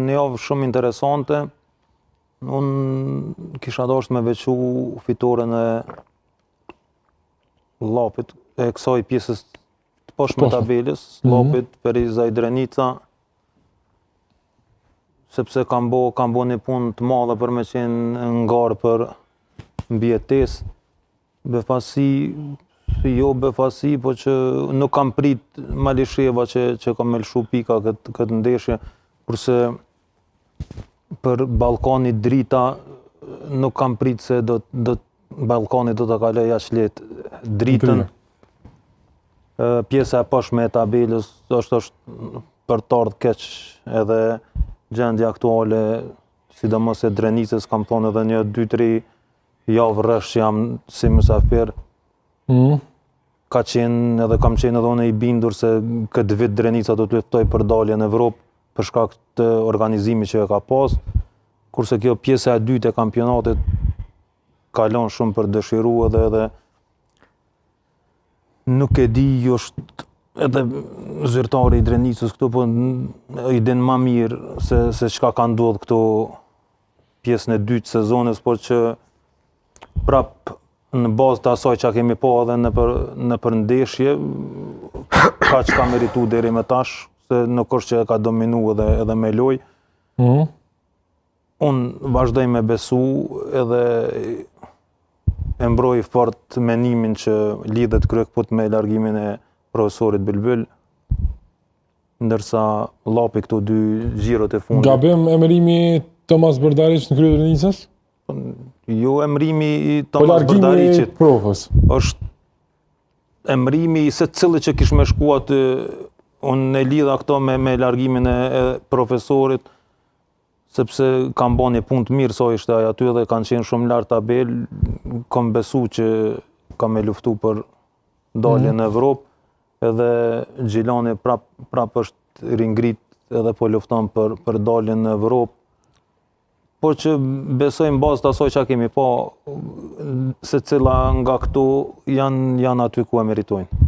një javë shumë interesante. Unë kisha dashur me veçu fitoren e Llapit, e kësaj pjesës të poshtme të tabelës, Llapit, Periza i Drenica, sepse kam bo një punë të madhe për me qenë ngarë për mbijetesë, befasi, jo befasi, po që nuk kam prit Malisheva që kam me lëshu pika këtë ndeshje, kurse për Ballkani Drita nuk kam prit se Ballkani do të kaloj aq lehtë Dritën. Pjesa e poshtme e tabelës është për të ardhur keq edhe gjendja aktuale, sidomos e Drenicës, kam thonë edhe një 2-3 javë rresht që jam si mysafir. Kam qenë edhe unë i bindur se këtë vit Drenica do të luftoj për dalje në Evropë për shkak të organizimit që e ka pas, kurse kjo pjesa e dytë e kampionatit kalon shumë për dëshiru edhe nuk e di është edhe zyrtari i Drenicës këtu, po i din ma mirë se çka ka ndodhur këtu pjesën e dytë të sezonit, por që prap në bazë të asaj që kemi pa edhe në përndeshje, ka që ka meritu deri me tash, se nuk është që e ka dominu edhe me loj. Unë vazhdoj me besu edhe e mbroj fort menimin që lidhet kryekput me largimin e profesorit Bylbyl, ndërsa Llapi këto 2 xhirot e fundit. Gabim emërimi Tomas Brdarić në krye të Drenicës? Jo emërimi i Tomas Brdarićit. Profes. Është emërimi i secillit që kish me shku aty. Unë e lidha këto me largimin e profesorit, sepse kam ba një punë të mirë sa ishte ai aty dhe kanë qenë shumë lart tabel, kam besu që kam me luftu për dalje në Evropë, edhe Gjilani prap është ringrit edhe po lufton për dalje në Evropë, po që besoj në bazë të asaj që kemi pa, se cila nga këtu janë aty ku e meritojnë.